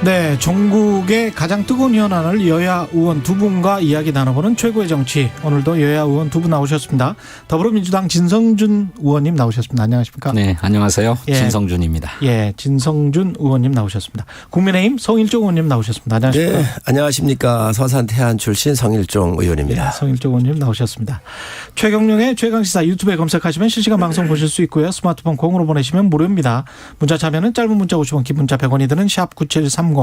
네, 전국의 가장 뜨거운 현안을 여야 의원 두 분과 이야기 나눠보는 최고의 정치. 오늘도 여야 의원 두 분 나오셨습니다. 더불어민주당 진성준 의원님 나오셨습니다. 안녕하십니까? 네, 안녕하세요. 예. 진성준입니다. 예, 진성준 의원님 나오셨습니다. 국민의힘 성일종 의원님 나오셨습니다. 안녕하십니까? 네, 안녕하십니까. 서산 태안 출신 성일종 의원입니다. 예, 성일종 의원님 나오셨습니다. 최경영의 최강시사 유튜브에 검색하시면 실시간 방송 보실 수 있고요. 스마트폰 공으로 보내시면 무료입니다. 문자 참여는 짧은 문자 50원, 긴 문자 100원이 드는 샵 9730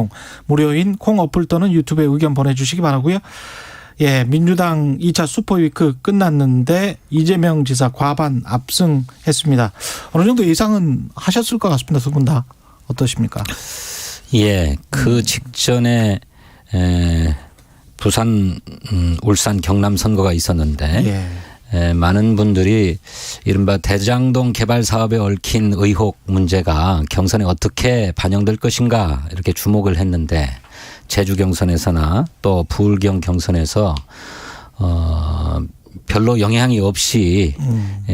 무료인 콩 어플 또는 유튜브에 의견 보내주시기 바라고요. 예, 민주당 2차 슈퍼위크 끝났는데 이재명 지사 과반 압승했습니다. 어느 정도 예상은 하셨을 것 같습니다. 두 분 다 어떠십니까? 예, 그 직전에 부산, 울산, 경남 선거가 있었는데 많은 분들이 이른바 대장동 개발 사업에 얽힌 의혹 문제가 경선에 어떻게 반영될 것인가 이렇게 주목을 했는데 제주 경선에서나 또 부울경 경선에서 별로 영향이 없이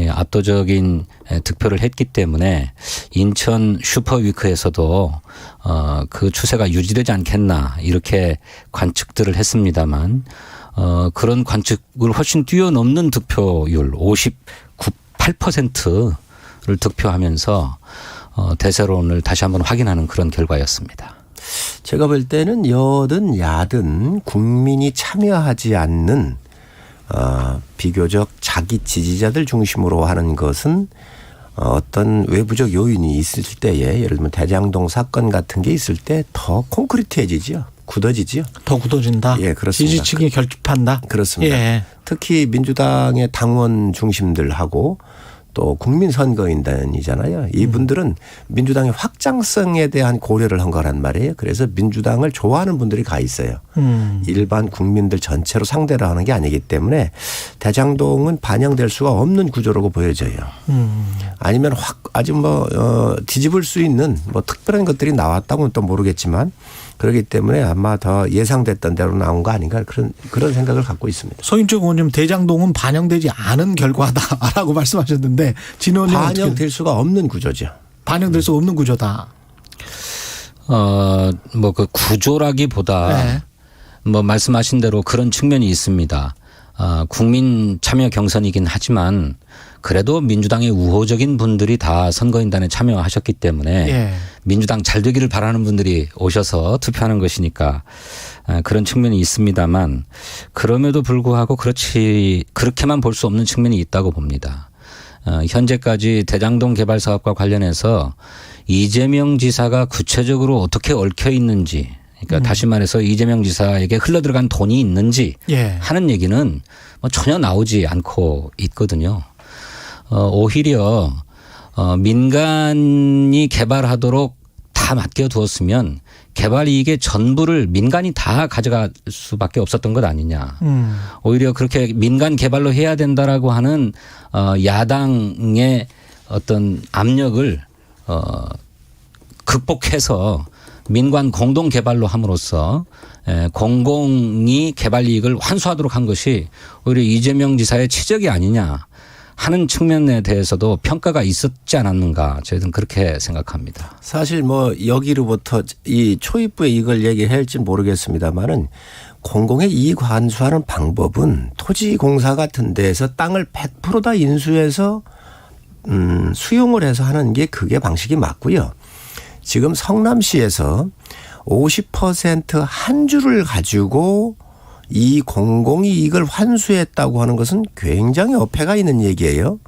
압도적인 득표를 했기 때문에 인천 슈퍼위크에서도 그 추세가 유지되지 않겠나 이렇게 관측들을 했습니다만 그런 관측을 훨씬 뛰어넘는 득표율 59.8%를 득표하면서 대세론을 다시 한번 확인하는 그런 결과였습니다. 제가 볼 때는 여든 야든 국민이 참여하지 않는 비교적 자기 지지자들 중심으로 하는 것은 어떤 외부적 요인이 있을 때에 예를 들면 대장동 사건 같은 게 있을 때 더 콘크리트해지죠. 굳어지죠. 더 굳어진다. 예, 그렇습니다. 지지층이 결집한다. 그렇습니다. 예. 특히 민주당의 당원 중심들하고 또 국민선거인단이잖아요. 이분들은 민주당의 확장성에 대한 고려를 한 거란 말이에요. 그래서 민주당을 좋아하는 분들이 가 있어요. 일반 국민들 전체로 상대를 하는 게 아니기 때문에 대장동은 반영될 수가 없는 구조라고 보여져요. 아니면 확 아주 뒤집을 수 있는 특별한 것들이 나왔다고는 또 모르겠지만 그렇기 때문에 아마 더 예상됐던 대로 나온 거 아닌가 그런 생각을 갖고 있습니다. 서인철 의원님 대장동은 반영되지 않은 결과다라고 말씀하셨는데 진 의원님 반영될 수가 없는 구조죠. 반영될 수 없는 구조다. 그 구조라기보다 말씀하신 대로 그런 측면이 있습니다. 국민 참여 경선이긴 하지만 그래도 민주당의 우호적인 분들이 다 선거인단에 참여하셨기 때문에 민주당 잘 되기를 바라는 분들이 오셔서 투표하는 것이니까 그런 측면이 있습니다만 그럼에도 불구하고 그렇게만 볼 수 없는 측면이 있다고 봅니다. 현재까지 대장동 개발 사업과 관련해서 이재명 지사가 구체적으로 어떻게 얽혀 있는지 그러니까 다시 말해서 이재명 지사에게 흘러들어간 돈이 있는지 하는 얘기는 전혀 나오지 않고 있거든요. 오히려 민간이 개발하도록 다 맡겨두었으면 개발 이익의 전부를 민간이 다 가져갈 수밖에 없었던 것 아니냐. 오히려 그렇게 민간 개발로 해야 된다라고 하는 야당의 어떤 압력을 극복해서 민관 공동 개발로 함으로써 공공이 개발 이익을 환수하도록 한 것이 오히려 이재명 지사의 치적이 아니냐 하는 측면에 대해서도 평가가 있었지 않았는가 저희들은 그렇게 생각합니다. 사실 여기로부터 이 초입부에 이걸 얘기해야 할지 모르겠습니다만은 공공의 이익 환수하는 방법은 토지공사 같은 데에서 땅을 100% 다 인수해서 수용을 해서 하는 게 그게 방식이 맞고요. 지금 성남시에서 50% 한 주를 가지고 이 공공이익을 환수했다고 하는 것은 굉장히 어폐가 있는 얘기예요.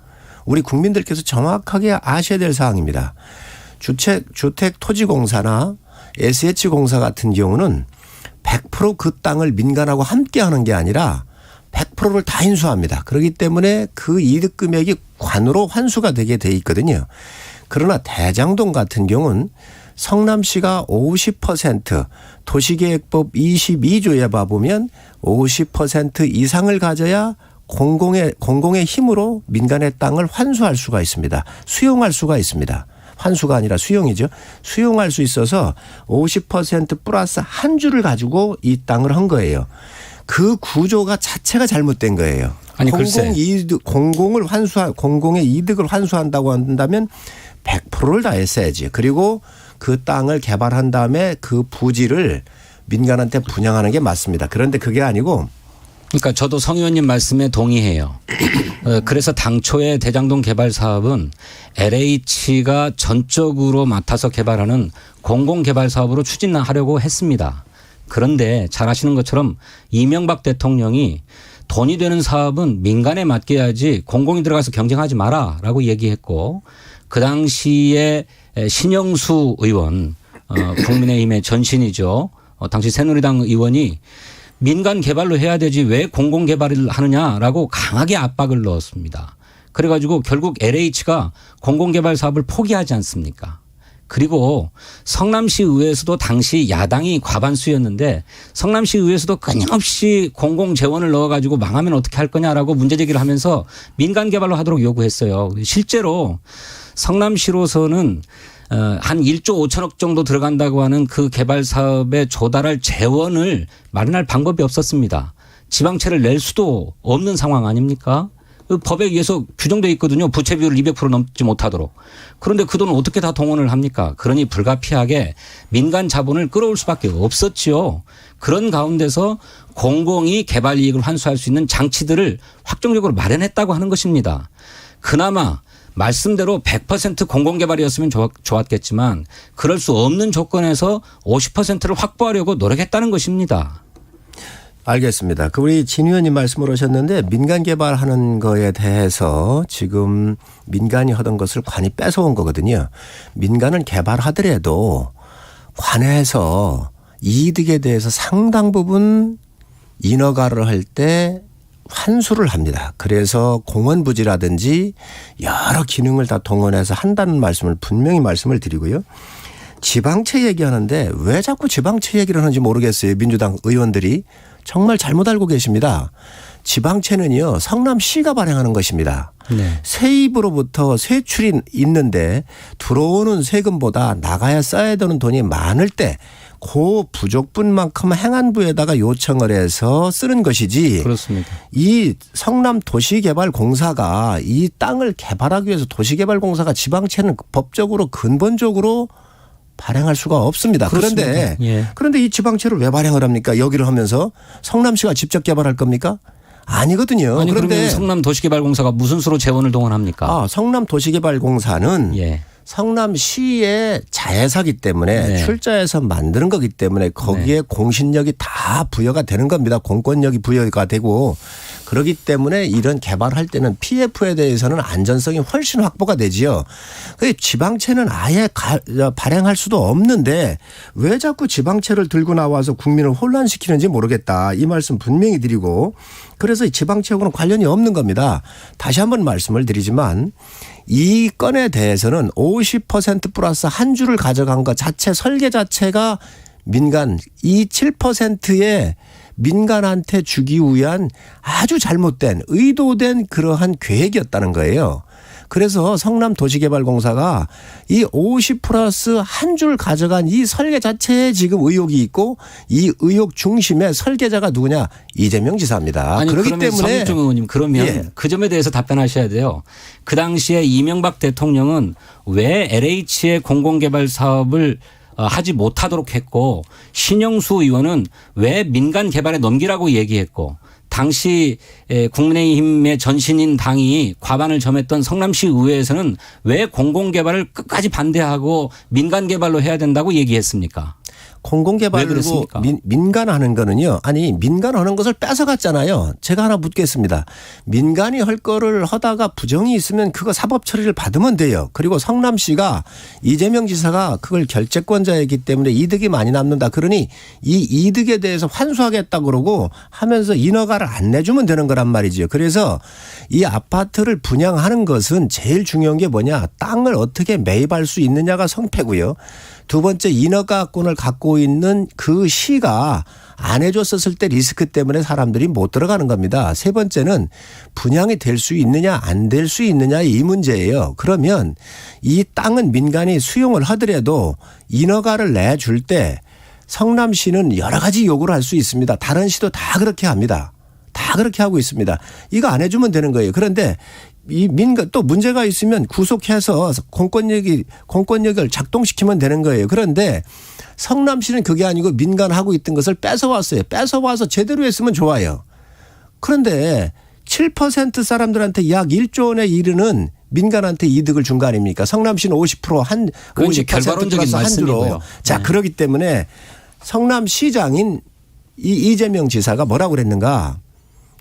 우리 국민들께서 정확하게 아셔야 될 사항입니다. 주택토지공사나 SH공사 같은 경우는 100% 그 땅을 민간하고 함께 하는 게 아니라 100%를 다 인수합니다. 그렇기 때문에 그 이득 금액이 관으로 환수가 되게 돼 있거든요. 그러나 대장동 같은 경우는 성남시가 50% 도시계획법 22조에 봐보면 50% 이상을 가져야 공공의 힘으로 민간의 땅을 환수할 수가 있습니다. 수용할 수가 있습니다. 환수가 아니라 수용이죠. 수용할 수 있어서 50% 플러스 한 주를 가지고 이 땅을 한 거예요. 그 구조가 자체가 잘못된 거예요. 아니 글쎄. 공공의 이득을 환수한다고 한다면 100%를 다 했어야지. 그리고 그 땅을 개발한 다음에 그 부지를 민간한테 분양하는 게 맞습니다. 그런데 그게 아니고 그러니까 저도 성 의원님 말씀에 동의해요. 그래서 당초에 대장동 개발 사업은 LH가 전적으로 맡아서 개발하는 공공개발 사업으로 추진하려고 했습니다. 그런데 잘 아시는 것처럼 이명박 대통령이 돈이 되는 사업은 민간에 맡겨야지 공공이 들어가서 경쟁하지 마라라고 얘기했고 그 당시에 신영수 의원 국민의힘의 전신이죠. 당시 새누리당 의원이 민간 개발로 해야 되지 왜 공공 개발을 하느냐라고 강하게 압박을 넣었습니다. 그래가지고 결국 LH가 공공 개발 사업을 포기하지 않습니까? 그리고 성남시 의회에서도 당시 야당이 과반수였는데 성남시 의회에서도 끊임없이 공공 재원을 넣어가지고 망하면 어떻게 할 거냐라고 문제제기를 하면서 민간 개발로 하도록 요구했어요. 실제로 성남시로서는 한 1조 5천억 정도 들어간다고 하는 그 개발 사업에 조달할 재원을 마련할 방법이 없었습니다. 지방채를 낼 수도 없는 상황 아닙니까? 그 법에 의해서 규정되어 있거든요. 부채 비율을 200% 넘지 못하도록. 그런데 그 돈을 어떻게 다 동원을 합니까? 그러니 불가피하게 민간 자본을 끌어올 수밖에 없었지요. 그런 가운데서 공공이 개발 이익을 환수할 수 있는 장치들을 확정적으로 마련했다고 하는 것입니다. 그나마 말씀대로 100% 공공개발이었으면 좋았겠지만 그럴 수 없는 조건에서 50%를 확보하려고 노력했다는 것입니다. 알겠습니다. 우리 진 의원님 말씀을 하셨는데 민간 개발하는 거에 대해서 지금 민간이 하던 것을 관이 뺏어온 거거든요. 민간은 개발하더라도 관에서 이득에 대해서 상당 부분 인허가를 할 때 환수를 합니다. 그래서 공원 부지라든지 여러 기능을 다 동원해서 한다는 말씀을 분명히 말씀을 드리고요. 지방채 얘기하는데 왜 자꾸 지방채 얘기를 하는지 모르겠어요. 민주당 의원들이 정말 잘못 알고 계십니다. 지방채는요 성남시가 발행하는 것입니다. 네. 세입으로부터 세출이 있는데 들어오는 세금보다 나가야 써야 되는 돈이 많을 때 그 부족분만큼 행안부에다가 요청을 해서 쓰는 것이지. 그렇습니다. 이 성남도시개발공사가 이 땅을 개발하기 위해서 도시개발공사가 지방채는 법적으로 근본적으로 발행할 수가 없습니다. 그런데 예. 그런데 이 지방채를 왜 발행을 합니까? 여기를 하면서 성남시가 직접 개발할 겁니까? 아니거든요. 아니 그런데 그러면 성남도시개발공사가 무슨 수로 재원을 동원합니까? 성남도시개발공사는 예. 성남시의 자회사기 때문에 네. 출자해서 만드는 거기 때문에 거기에 네. 공신력이 다 부여가 되는 겁니다. 공권력이 부여가 되고 그렇기 때문에 이런 개발할 때는 PF에 대해서는 안전성이 훨씬 확보가 되지요. 지방채는 아예 발행할 수도 없는데 왜 자꾸 지방채를 들고 나와서 국민을 혼란시키는지 모르겠다. 이 말씀 분명히 드리고 그래서 이 지방채하고는 관련이 없는 겁니다. 다시 한번 말씀을 드리지만 이 건에 대해서는 50% 플러스 한 주를 가져간 것 자체 설계 자체가 민간 이 7%의 민간한테 주기 위한 아주 잘못된 의도된 그러한 계획이었다는 거예요. 그래서 성남도시개발공사가 이 50 플러스 한 줄 가져간 이 설계 자체에 지금 의혹이 있고 이 의혹 중심의 설계자가 누구냐? 이재명 지사입니다. 아니 그렇기 그러면 때문에 성일종 의원님 그러면 예. 그 점에 대해서 답변하셔야 돼요. 그 당시에 이명박 대통령은 왜 LH의 공공개발 사업을 하지 못하도록 했고 신영수 의원은 왜 민간 개발에 넘기라고 얘기했고 당시 국민의힘의 전신인 당이 과반을 점했던 성남시 의회에서는 왜 공공개발을 끝까지 반대하고 민간 개발로 해야 된다고 얘기했습니까? 공공개발로 민간하는 거는요. 아니 민간하는 것을 뺏어갔잖아요. 제가 하나 묻겠습니다. 민간이 할 거를 하다가 부정이 있으면 그거 사법 처리를 받으면 돼요. 그리고 성남시가 이재명 지사가 그걸 결재권자이기 때문에 이득이 많이 남는다. 그러니 이 이득에 대해서 환수하겠다 그러고 하면서 인허가를 안 내주면 되는 거란 말이죠. 그래서 이 아파트를 분양하는 것은 제일 중요한 게 뭐냐. 땅을 어떻게 매입할 수 있느냐가 성패고요. 두 번째 인허가권을 갖고 있는 그 시가 안 해줬었을 때 리스크 때문에 사람들이 못 들어가는 겁니다. 세 번째는 분양이 될 수 있느냐 안 될 수 있느냐 이 문제예요. 그러면 이 땅은 민간이 수용을 하더라도 인허가를 내줄 때 성남시는 여러 가지 요구를 할 수 있습니다. 다른 시도 다 그렇게 합니다. 다 그렇게 하고 있습니다. 이거 안 해주면 되는 거예요. 그런데 이 민간 또 문제가 있으면 구속해서 공권력을 작동시키면 되는 거예요. 그런데 성남시는 그게 아니고 민간 하고 있던 것을 뺏어왔어요. 뺏어와서 제대로 했으면 좋아요. 그런데 7% 사람들한테 약 1조 원에 이르는 민간한테 이득을 준 거 아닙니까? 성남시는 50%한 그건 이제 50% 결과론적인 플러스 한 주로. 말씀이고요. 자, 네. 그렇기 때문에 성남시장인 이재명 지사가 뭐라고 그랬는가?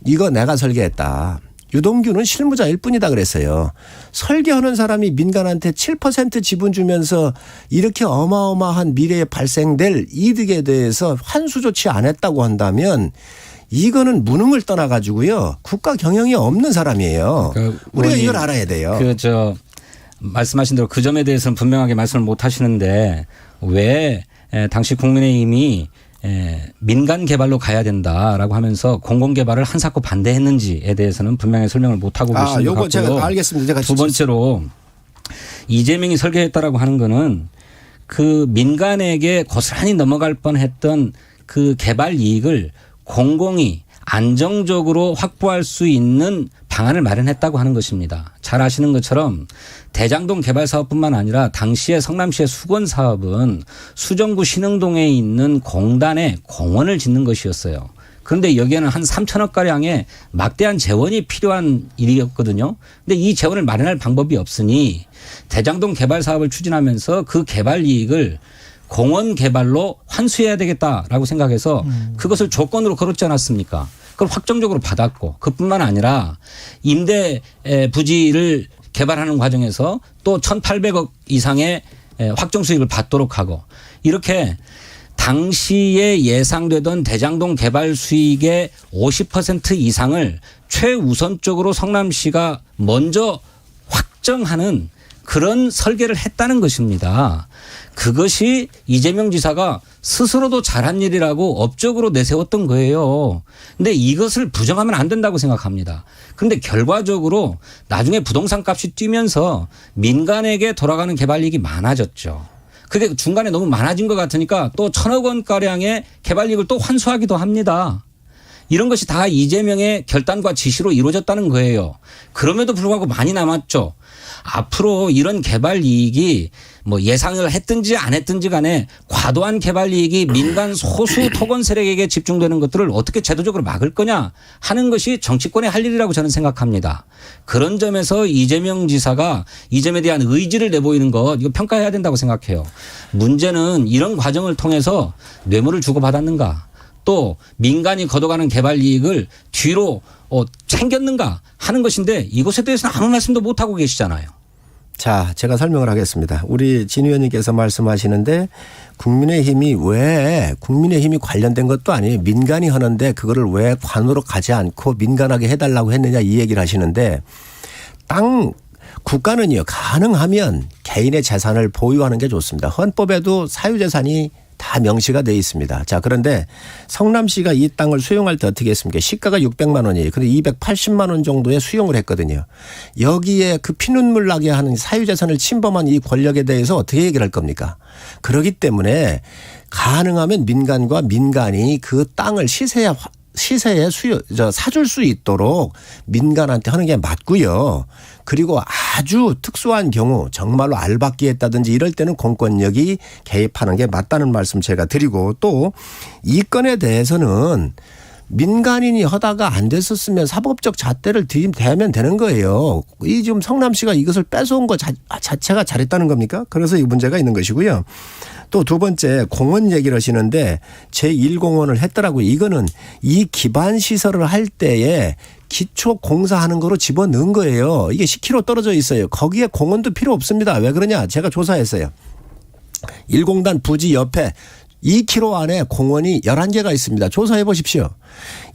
이거 내가 설계했다. 유동규는 실무자일 뿐이다 그랬어요. 설계하는 사람이 민간한테 7% 지분 주면서 이렇게 어마어마한 미래에 발생될 이득에 대해서 환수 조치 안 했다고 한다면 이거는 무능을 떠나가지고요. 국가 경영이 없는 사람이에요. 그러니까 우리가 이걸 알아야 돼요. 말씀하신 대로 그 점에 대해서는 분명하게 말씀을 못 하시는데 왜 당시 국민의힘이 민간 개발로 가야 된다라고 하면서 공공 개발을 한사코 반대했는지에 대해서는 분명히 설명을 못 하고 계신 것 요거 같고요. 제가 알겠습니다. 제가 두 번째로 이재명이 설계했다라고 하는 거는 그 민간에게 고스란히 넘어갈 뻔했던 그 개발 이익을 공공이 안정적으로 확보할 수 있는 방안을 마련했다고 하는 것입니다. 잘 아시는 것처럼 대장동 개발 사업뿐만 아니라 당시에 성남시의 수건 사업은 수정구 신흥동에 있는 공단에 공원을 짓는 것이었어요. 그런데 여기에는 한 3천억 가량의 막대한 재원이 필요한 일이었거든요. 근데 이 재원을 마련할 방법이 없으니 대장동 개발 사업을 추진하면서 그 개발 이익을 공원 개발로 환수해야 되겠다라고 생각해서 그것을 조건으로 걸었지 않았습니까? 그걸 확정적으로 받았고 그뿐만 아니라 임대 부지를 개발하는 과정에서 또 1,800억 이상의 확정 수익을 받도록 하고 이렇게 당시에 예상되던 대장동 개발 수익의 50% 이상을 최우선적으로 성남시가 먼저 확정하는 그런 설계를 했다는 것입니다. 그것이 이재명 지사가 스스로도 잘한 일이라고 업적으로 내세웠던 거예요. 근데 이것을 부정하면 안 된다고 생각합니다. 그런데 결과적으로 나중에 부동산 값이 뛰면서 민간에게 돌아가는 개발 이익이 많아졌죠. 그게 중간에 너무 많아진 것 같으니까 또 1,000억 원가량의 개발 이익을 또 환수하기도 합니다. 이런 것이 다 이재명의 결단과 지시로 이루어졌다는 거예요. 그럼에도 불구하고 많이 남았죠. 앞으로 이런 개발 이익이 뭐 예상을 했든지 안 했든지 간에 과도한 개발 이익이 민간 소수 토건 세력에게 집중되는 것들을 어떻게 제도적으로 막을 거냐 하는 것이 정치권의 할 일이라고 저는 생각합니다. 그런 점에서 이재명 지사가 이 점에 대한 의지를 내보이는 것 이거 평가해야 된다고 생각해요. 문제는 이런 과정을 통해서 뇌물을 주고받았는가 또 민간이 걷어가는 개발 이익을 뒤로 챙겼는가 하는 것인데 이것에 대해서는 아무 말씀도 못하고 계시잖아요. 자, 제가 설명을 하겠습니다. 우리 진 의원님께서 말씀하시는데 국민의힘이 관련된 것도 아니에요. 민간이 하는데 그거를 왜 관으로 가지 않고 민간하게 해달라고 했느냐 이 얘기를 하시는데 국가는요 가능하면 개인의 재산을 보유하는 게 좋습니다. 헌법에도 사유재산이 다 명시가 돼 있습니다. 자, 그런데 성남시가 이 땅을 수용할 때 어떻게 했습니까? 시가가 600만 원이에요. 근데 280만 원 정도에 수용을 했거든요. 여기에 그 피눈물 나게 하는 사유재산을 침범한 이 권력에 대해서 어떻게 얘기를 할 겁니까? 그렇기 때문에 가능하면 민간이 그 땅을 시세에 사줄 수 있도록 민간한테 하는 게 맞고요. 그리고 아주 특수한 경우 정말로 알박기 했다든지 이럴 때는 공권력이 개입하는 게 맞다는 말씀 제가 드리고 또 이 건에 대해서는 민간인이 하다가 안 됐었으면 사법적 잣대를 대면 되는 거예요. 이 지금 성남시가 이것을 뺏어온 것 자체가 잘했다는 겁니까? 그래서 이 문제가 있는 것이고요. 또 두 번째 공원 얘기를 하시는데 제1공원을 했더라고요. 이거는 이 기반 시설을 할 때에 기초 공사하는 거로 집어넣은 거예요. 이게 10km 떨어져 있어요. 거기에 공원도 필요 없습니다. 왜 그러냐? 제가 조사했어요. 1공단 부지 옆에 2km 안에 공원이 11개가 있습니다. 조사해 보십시오.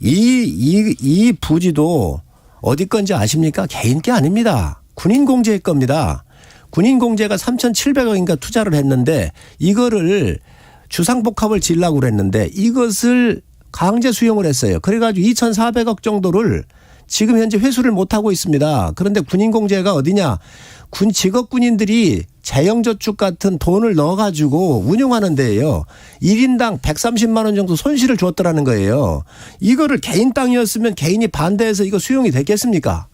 이 부지도 어디 건지 아십니까? 개인 게 아닙니다. 군인공제의 겁니다. 군인공제가 3,700억인가 투자를 했는데 이거를 주상복합을 지으려고 그랬는데 이것을 강제 수용을 했어요. 그래가지고 2,400억 정도를 지금 현재 회수를 못하고 있습니다. 그런데 군인공제가 어디냐. 직업군인들이 재형저축 같은 돈을 넣어가지고 운영하는 데예요. 1인당 130만 원 정도 손실을 줬더라는 거예요. 이거를 개인 땅이었으면 개인이 반대해서 이거 수용이 됐겠습니까?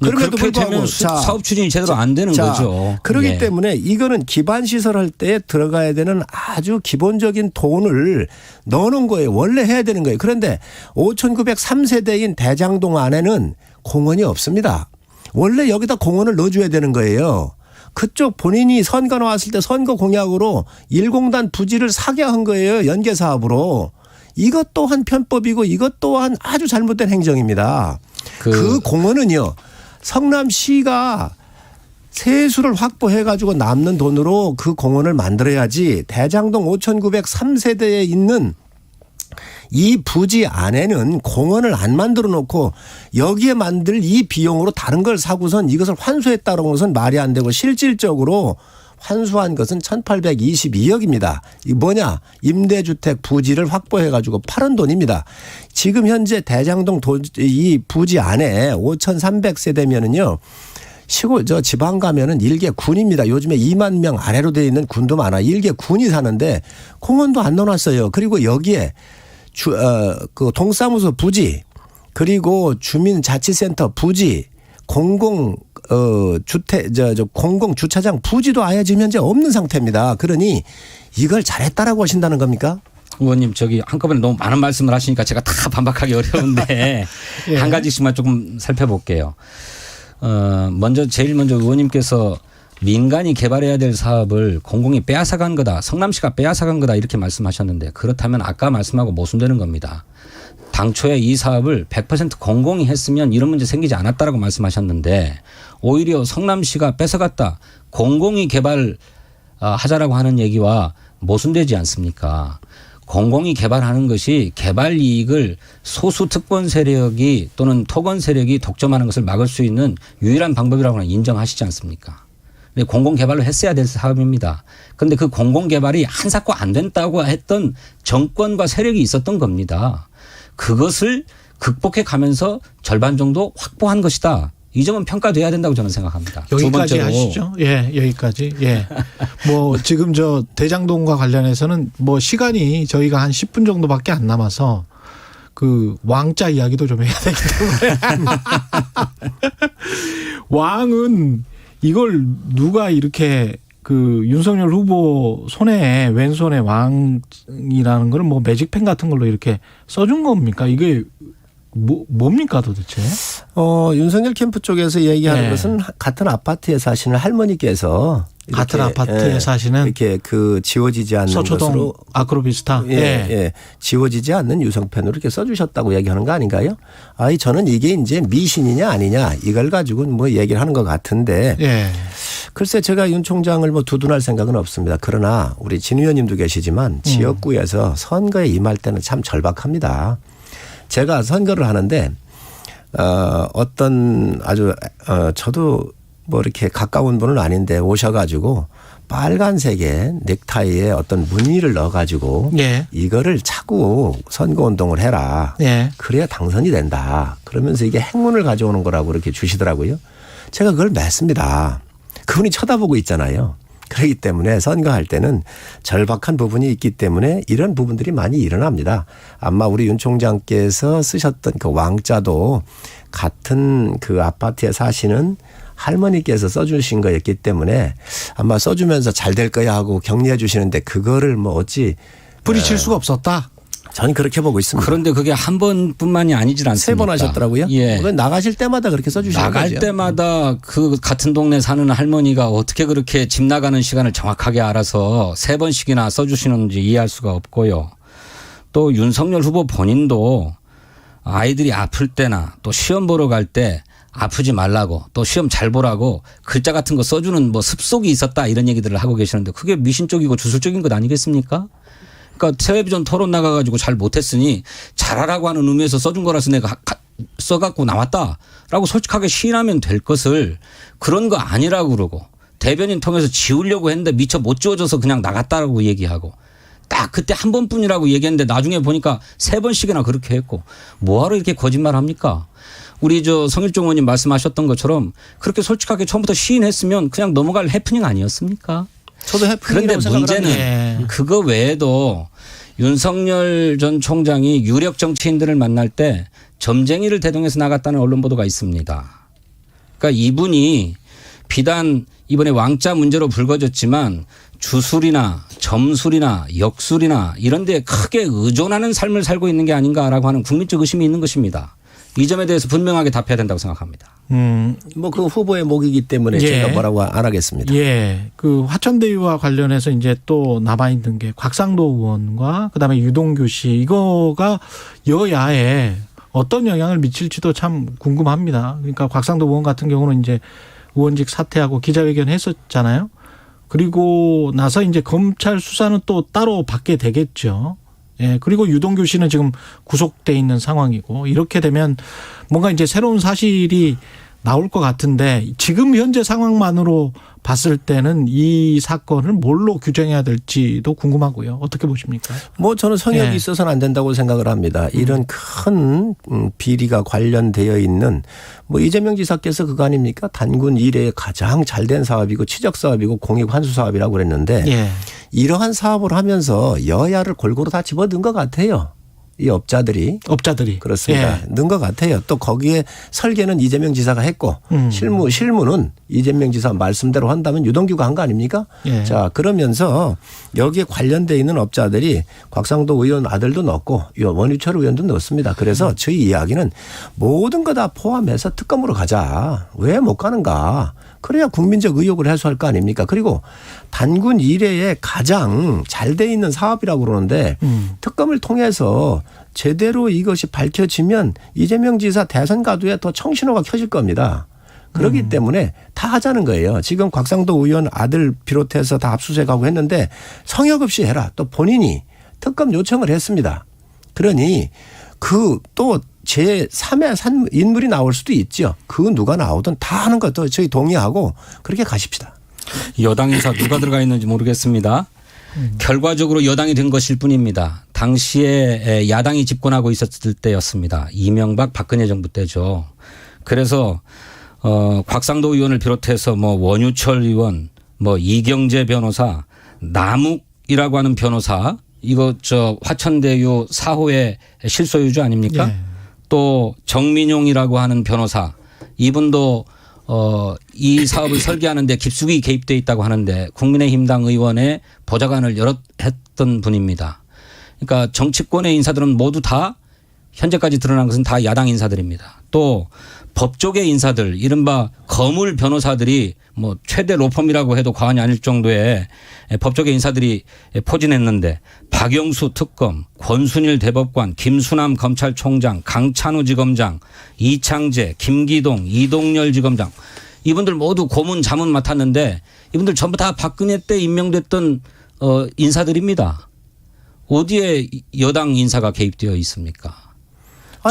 그럼에도 그렇게 불구하고 되면 사업 추진이 제대로 안 되는 거죠. 그렇기 예. 때문에 이거는 기반 시설 할 때 들어가야 되는 아주 기본적인 돈을 넣는 거예요. 원래 해야 되는 거예요. 그런데 5,903세대인 대장동 안에는 공원이 없습니다. 원래 여기다 공원을 넣어줘야 되는 거예요. 그쪽 본인이 선거 나왔을 때 선거 공약으로 1공단 부지를 사게 한 거예요. 연계 사업으로. 이것 또한 편법이고 이것 또한 아주 잘못된 행정입니다. 그 공원은요. 성남시가 세수를 확보해 가지고 남는 돈으로 그 공원을 만들어야지 대장동 5,903세대에 있는 이 부지 안에는 공원을 안 만들어 놓고 여기에 만들 이 비용으로 다른 걸 사고선 이것을 환수했다는 것은 말이 안 되고 실질적으로 환수한 것은 1,822억입니다. 이 뭐냐? 임대주택 부지를 확보해 가지고 팔은 돈입니다. 지금 현재 대장동 이 부지 안에 5,300세대면은요. 시골 지방 가면은 일개 군입니다. 요즘에 2만 명 아래로 되어 있는 군도 많아. 일개 군이 사는데 공원도 안 넣어놨어요. 그리고 여기에 그 동사무소 부지 그리고 주민자치센터 부지 공공 주차장 부지도 아예 지금 현재 없는 상태입니다. 그러니 이걸 잘했다라고 하신다는 겁니까? 의원님 저기 한꺼번에 너무 많은 말씀을 하시니까 제가 다 반박하기 어려운데 예. 한 가지씩만 조금 살펴볼게요. 제일 먼저 의원님께서 민간이 개발해야 될 사업을 공공이 빼앗아간 거다. 성남시가 빼앗아간 거다. 이렇게 말씀하셨는데 그렇다면 아까 말씀하고 모순되는 겁니다. 당초에 이 사업을 100% 공공이 했으면 이런 문제 생기지 않았다라고 말씀하셨는데 오히려 성남시가 뺏어갔다. 공공이 개발하자라고 하는 얘기와 모순되지 않습니까? 공공이 개발하는 것이 개발 이익을 소수 특권 세력이 또는 토건 세력이 독점하는 것을 막을 수 있는 유일한 방법이라고는 인정하시지 않습니까? 공공 개발로 했어야 될 사업입니다. 그런데 그 공공 개발이 한사코 안 된다고 했던 정권과 세력이 있었던 겁니다. 그것을 극복해 가면서 절반 정도 확보한 것이다. 이 점은 평가돼야 된다고 저는 생각합니다. 여기까지 하시죠. 예, 여기까지. 예. 뭐 지금 저 대장동과 관련해서는 뭐 시간이 저희가 한 10분 정도밖에 안 남아서 그 왕자 이야기도 좀 해야 되기 때문에 왕은 이걸 누가 이렇게 그 윤석열 후보 손에 왼손에 왕이라는 걸 뭐 매직펜 같은 걸로 이렇게 써준 겁니까? 이게 뭡니까 도대체? 윤석열 캠프 쪽에서 얘기하는 네. 것은 같은 아파트에 사시는 할머니께서 같은 아파트에 사시는 이렇게 그 지워지지 않는 서초동 것으로 아크로비스타 예. 지워지지 않는 유성펜으로 이렇게 써주셨다고 얘기하는 거 아닌가요? 저는 이게 이제 미신이냐 아니냐 이걸 가지고 뭐 얘기를 하는 것 같은데 예. 글쎄 제가 윤 총장을 뭐 두둔할 생각은 없습니다. 그러나 우리 진 의원님도 계시지만 지역구에서 선거에 임할 때는 참 절박합니다. 제가 선거를 하는데 어떤 아주 저도 뭐 이렇게 가까운 분은 아닌데 오셔가지고 빨간색의 넥타이에 어떤 무늬를 넣어가지고 예. 이거를 차고 선거운동을 해라. 예. 그래야 당선이 된다. 그러면서 이게 행운을 가져오는 거라고 이렇게 주시더라고요. 제가 그걸 맺습니다. 그분이 쳐다보고 있잖아요. 그렇기 때문에 선거할 때는 절박한 부분이 있기 때문에 이런 부분들이 많이 일어납니다. 아마 우리 윤 총장께서 쓰셨던 그 왕자도 같은 그 아파트에 사시는 할머니께서 써주신 거였기 때문에 아마 써주면서 잘 될 거야 하고 격려해 주시는데 그거를 뭐 어찌 뿌리칠 수가 없었다. 저는 그렇게 보고 있습니다. 그런데 그게 한 번뿐만이 아니질 않습니까? 3번 하셨더라고요. 예. 그건 나가실 때마다 그렇게 써주시는 거죠. 나갈 때마다 그 같은 동네 사는 할머니가 어떻게 그렇게 집 나가는 시간을 정확하게 알아서 3번씩이나 써주시는지 이해할 수가 없고요. 또 윤석열 후보 본인도 아이들이 아플 때나 또 시험 보러 갈 때 아프지 말라고 또 시험 잘 보라고 글자 같은 거 써주는 뭐 습속이 있었다 이런 얘기들을 하고 계시는데 그게 미신적이고 주술적인 것 아니겠습니까? 그러니까 텔레비전 토론 나가가지고 잘 못했으니 잘하라고 하는 의미에서 써준 거라서 내가 써갖고 나왔다라고 솔직하게 시인하면 될 것을 그런 거 아니라고 그러고 대변인 통해서 지우려고 했는데 미처 못 지워져서 그냥 나갔다라고 얘기하고 딱 그때 한 번뿐이라고 얘기했는데 나중에 보니까 3번씩이나 그렇게 했고 뭐하러 이렇게 거짓말 합니까? 우리 성일종 의원님 말씀하셨던 것처럼 그렇게 솔직하게 처음부터 시인했으면 그냥 넘어갈 해프닝 아니었습니까? 저도 그런데 문제는 예. 그거 외에도 윤석열 전 총장이 유력 정치인들을 만날 때 점쟁이를 대동해서 나갔다는 언론 보도가 있습니다. 그러니까 이분이 비단 이번에 왕자 문제로 불거졌지만 주술이나 점술이나 역술이나 이런 데 크게 의존하는 삶을 살고 있는 게 아닌가라고 하는 국민적 의심이 있는 것입니다. 이 점에 대해서 분명하게 답해야 된다고 생각합니다. 뭐 그 후보의 목이기 때문에 예. 제가 뭐라고 안 하겠습니다. 예. 그 화천대유와 관련해서 이제 또 남아있는 게 곽상도 의원과 그다음에 유동규 씨 이거가 여야에 어떤 영향을 미칠지도 참 궁금합니다. 그러니까 곽상도 의원 같은 경우는 이제 의원직 사퇴하고 기자회견 했었잖아요. 그리고 나서 이제 검찰 수사는 또 따로 받게 되겠죠. 예. 그리고 유동규 씨는 지금 구속돼 있는 상황이고 이렇게 되면 뭔가 이제 새로운 사실이 나올 것 같은데 지금 현재 상황만으로 봤을 때는 이 사건을 뭘로 규정해야 될지도 궁금하고요. 어떻게 보십니까? 뭐 저는 성역이 네. 있어서는 안 된다고 생각을 합니다. 이런 큰 비리가 관련되어 있는 뭐 이재명 지사께서 그거 아닙니까? 단군 이래에 가장 잘된 사업이고 치적 사업이고 공익 환수 사업이라고 그랬는데 예. 이러한 사업을 하면서 여야를 골고루 다 집어든 것 같아요. 이 업자들이. 그렇습니다. 예. 넣은 것 같아요. 또 거기에 설계는 이재명 지사가 했고 실무는 이재명 지사 말씀대로 한다면 유동규가 한 거 아닙니까? 예. 자, 그러면서 여기에 관련돼 있는 업자들이 곽상도 의원 아들도 넣고 원유철 의원도 넣습니다. 그래서 저희 이야기는 모든 거 다 포함해서 특검으로 가자. 왜 못 가는가? 그래야 국민적 의혹을 해소할 거 아닙니까? 그리고 단군 이래에 가장 잘 돼 있는 사업이라고 그러는데 특검을 통해서 제대로 이것이 밝혀지면 이재명 지사 대선 가도에 더 청신호가 켜질 겁니다. 그렇기 때문에 다 하자는 거예요. 지금 곽상도 의원 아들 비롯해서 다 압수수색하고 했는데 성역 없이 해라. 또 본인이 특검 요청을 했습니다. 그러니 그 또 제3의 인물이 나올 수도 있죠. 그 누가 나오든 다 하는 것도 저희 동의하고 그렇게 가십시다. 여당 인사 누가 들어가 있는지 모르겠습니다. 결과적으로 여당이 된 것일 뿐입니다. 당시에 야당이 집권하고 있었을 때였습니다. 이명박 박근혜 정부 때죠. 그래서 곽상도 의원을 비롯해서 뭐 원유철 의원, 뭐 이경재 변호사, 남욱이라고 하는 변호사, 이거 화천대유 4호의 실소유주 아닙니까? 예. 또 정민용이라고 하는 변호사, 이분도 이 사업을 설계하는데 깊숙이 개입돼 있다고 하는데 국민의힘당 의원의 보좌관을 여럿 했던 분입니다. 그러니까 정치권의 인사들은 모두 다 현재까지 드러난 것은 다 야당 인사들입니다. 또 법조계 인사들, 이른바 거물 변호사들이 뭐 최대 로펌이라고 해도 과언이 아닐 정도의 법조계 인사들이 포진했는데 박영수 특검, 권순일 대법관, 김수남 검찰총장, 강찬우 지검장, 이창재, 김기동, 이동열 지검장, 이분들 모두 고문 자문 맡았는데 이분들 전부 다 박근혜 때 임명됐던 인사들입니다. 어디에 여당 인사가 개입되어 있습니까?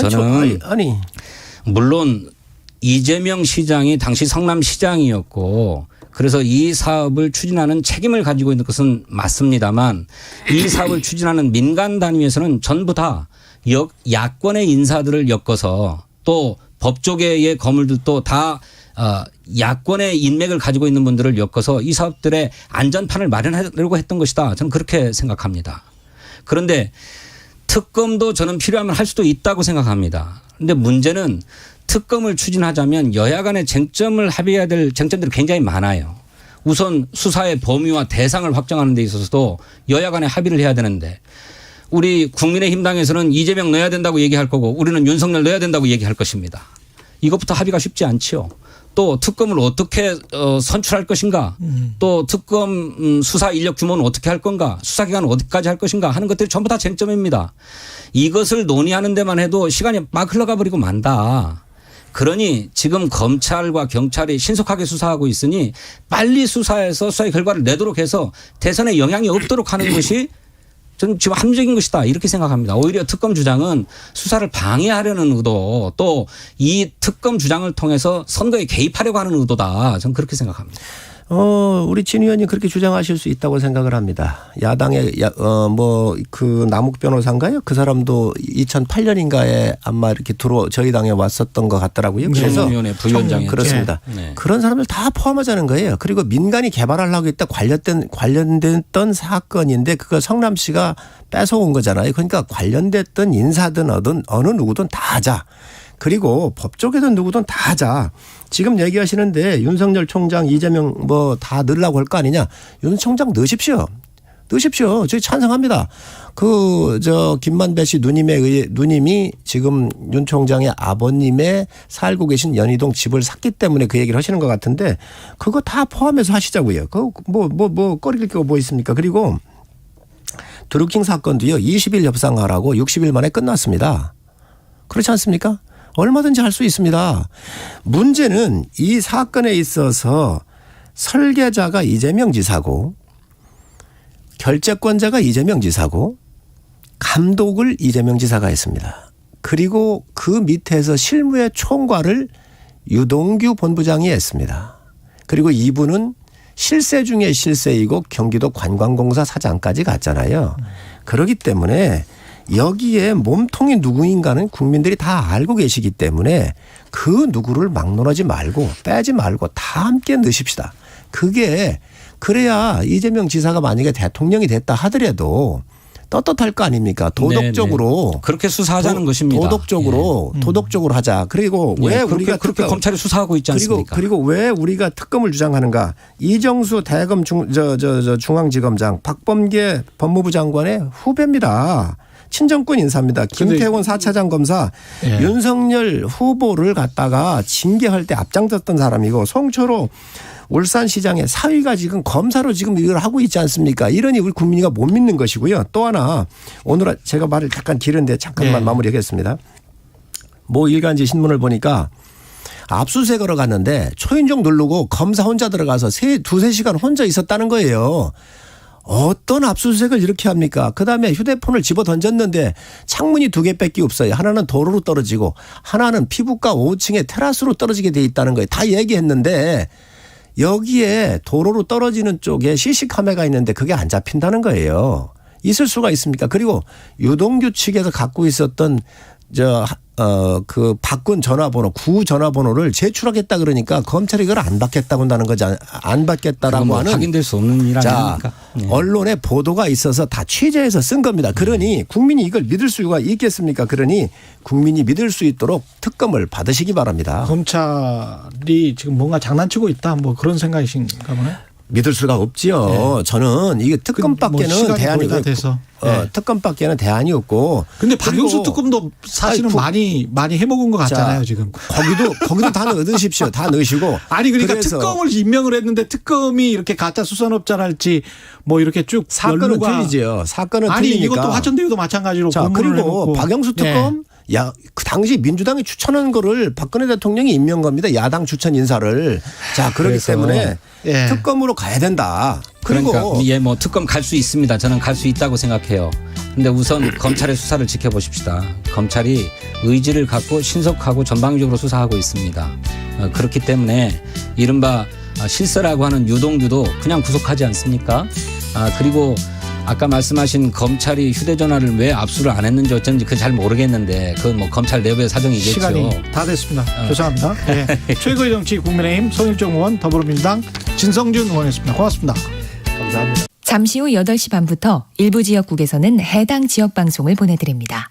저는 물론 이재명 시장이 당시 성남시장이었고 그래서 이 사업을 추진하는 책임을 가지고 있는 것은 맞습니다만 이 사업을 추진하는 민간 단위에서는 전부 다 야권의 인사들을 엮어서 또 법조계의 거물들도 다 야권의 인맥을 가지고 있는 분들을 엮어서 이 사업들의 안전판을 마련하려고 했던 것이다. 저는 그렇게 생각합니다. 그런데 특검도 저는 필요하면 할 수도 있다고 생각합니다. 그런데 문제는 특검을 추진하자면 여야 간의 쟁점을 합의해야 될 쟁점들이 굉장히 많아요. 우선 수사의 범위와 대상을 확정하는 데 있어서도 여야 간에 합의를 해야 되는데 우리 국민의힘당에서는 이재명 넣어야 된다고 얘기할 거고 우리는 윤석열 넣어야 된다고 얘기할 것입니다. 이것부터 합의가 쉽지 않지요. 또 특검을 어떻게 선출할 것인가, 또 특검 수사 인력 규모는 어떻게 할 건가, 수사기간은 어디까지 할 것인가 하는 것들이 전부 다 쟁점입니다. 이것을 논의하는 데만 해도 시간이 막 흘러가 버리고 만다. 그러니 지금 검찰과 경찰이 신속하게 수사하고 있으니 빨리 수사해서 수사의 결과를 내도록 해서 대선에 영향이 없도록 하는 것이 저는 지금 합리적인 것이다 이렇게 생각합니다. 오히려 특검 주장은 수사를 방해하려는 의도 또 이 특검 주장을 통해서 선거에 개입하려고 하는 의도다. 저는 그렇게 생각합니다. 우리 진 의원님 그렇게 주장하실 수 있다고 생각을 합니다. 야당의 그 남욱 변호사인가요? 그 사람도 2008년인가에 아마 이렇게 저희 당에 왔었던 것 같더라고요. 그래서 청문위원회 부위원장이었죠. 그렇습니다. 네. 그런 사람들 다 포함하자는 거예요. 그리고 민간이 개발하려고 했다 관련됐던 사건인데 그걸 성남시가 뺏어온 거잖아요. 그러니까 관련됐던 인사든 어느 누구든 다 하자. 그리고 법조계든 누구든 다 하자. 지금 얘기하시는데 윤석열 총장, 이재명 뭐 다 넣으려고 할 거 아니냐. 윤 총장 넣으십시오. 넣으십시오. 저희 찬성합니다. 김만배 씨 누님이 지금 윤 총장의 아버님의 살고 계신 연희동 집을 샀기 때문에 그 얘기를 하시는 것 같은데 그거 다 포함해서 하시자고요. 꺼리길 거 뭐 있습니까? 그리고 드루킹 사건도요. 20일 협상하라고 60일 만에 끝났습니다. 그렇지 않습니까? 얼마든지 할 수 있습니다. 문제는 이 사건에 있어서 설계자가 이재명 지사고 결재권자가 이재명 지사고 감독을 이재명 지사가 했습니다. 그리고 그 밑에서 실무의 총괄을 유동규 본부장이 했습니다. 그리고 이분은 실세 중에 실세이고 경기도 관광공사 사장까지 갔잖아요. 그렇기 때문에 여기에 몸통이 누구인가는 국민들이 다 알고 계시기 때문에 그 누구를 막론하지 말고 빼지 말고 다 함께 넣으십시다. 그래야 이재명 지사가 만약에 대통령이 됐다 하더라도 떳떳할 거 아닙니까? 도덕적으로. 네네. 그렇게 수사하자는 것입니다. 도덕적으로 하자. 그리고 왜 우리가 그렇게 검찰이 수사하고 있지 않습니까? 그리고 왜 우리가 특검을 주장하는가? 이정수 대검 중앙지검장, 박범계 법무부 장관의 후배입니다. 친정권 인사입니다. 김태원 4차장 검사 예. 윤석열 후보를 갖다가 징계할 때 앞장섰던 사람이고 송철호 울산시장의 사위가 지금 검사로 지금 이걸 하고 있지 않습니까? 이러니 우리 국민이가 못 믿는 것이고요. 또 하나 오늘 제가 말을 잠깐 길은데 잠깐만 예. 마무리하겠습니다. 모 일간지 신문을 보니까 압수수색하러 갔는데 초인종 누르고 검사 혼자 들어가서 두세 시간 혼자 있었다는 거예요. 어떤 압수수색을 이렇게 합니까? 그다음에 휴대폰을 집어 던졌는데 창문이 2개밖에 없어요. 하나는 도로로 떨어지고 하나는 피부과 5층에 테라스로 떨어지게 돼 있다는 거예요. 다 얘기했는데 여기에 도로로 떨어지는 쪽에 CC카메라가 있는데 그게 안 잡힌다는 거예요. 있을 수가 있습니까? 그리고 유동규 측에서 갖고 있었던 그 바꾼 전화번호, 구 전화번호를 제출하겠다 그러니까 검찰이 그걸 안 받겠다고 한다는 거지. 안 받겠다라고 뭐 하는. 확인될 수 없는 일 아닙니까? 네. 언론에 보도가 있어서 다 취재해서 쓴 겁니다. 그러니 국민이 이걸 믿을 수가 있겠습니까? 그러니 국민이 믿을 수 있도록 특검을 받으시기 바랍니다. 검찰이 지금 뭔가 장난치고 있다 뭐 그런 생각이신가 보네. 믿을 수가 없지요. 네. 저는 이게 특검밖에는 대안이 돼서. 특검밖에는 대안이 없고. 근데 박영수 특검도 사실은 많이 해먹은 것 같잖아요 지금. 거기도 다 넣으십시오. 다 넣으시고. 아니 그러니까 특검을 임명을 했는데 특검이 이렇게 가짜 수산업자랄지 뭐 이렇게 쭉 사건은 틀리죠. 사건은 아니 틀리니까. 이것도 화천대유도 마찬가지로. 자 그리고 박영수 특검. 야, 그 당시 민주당이 추천한 거를 박근혜 대통령이 임명 겁니다. 야당 추천 인사를. 자, 그렇기 때문에 특검으로 가야 된다. 그리고 그러니까 뭐 특검 갈 수 있습니다. 저는 갈 수 있다고 생각해요. 근데 우선 검찰의 수사를 지켜보십시다. 검찰이 의지를 갖고 신속하고 전방위적으로 수사하고 있습니다. 그렇기 때문에 이른바 실세라고 하는 유동규도 그냥 구속하지 않습니까? 그리고 아까 말씀하신 검찰이 휴대전화를 왜 압수를 안 했는지 어쩐지 그건 잘 모르겠는데 그건 뭐 검찰 내부의 사정이겠죠. 시간이 다 됐습니다. 죄송합니다. 네. 최고의 정치 국민의힘 송일정 의원, 더불어민주당 진성준 의원이었습니다. 고맙습니다. 감사합니다. 잠시 후 8시 반부터 일부 지역국에서는 해당 지역 방송을 보내드립니다.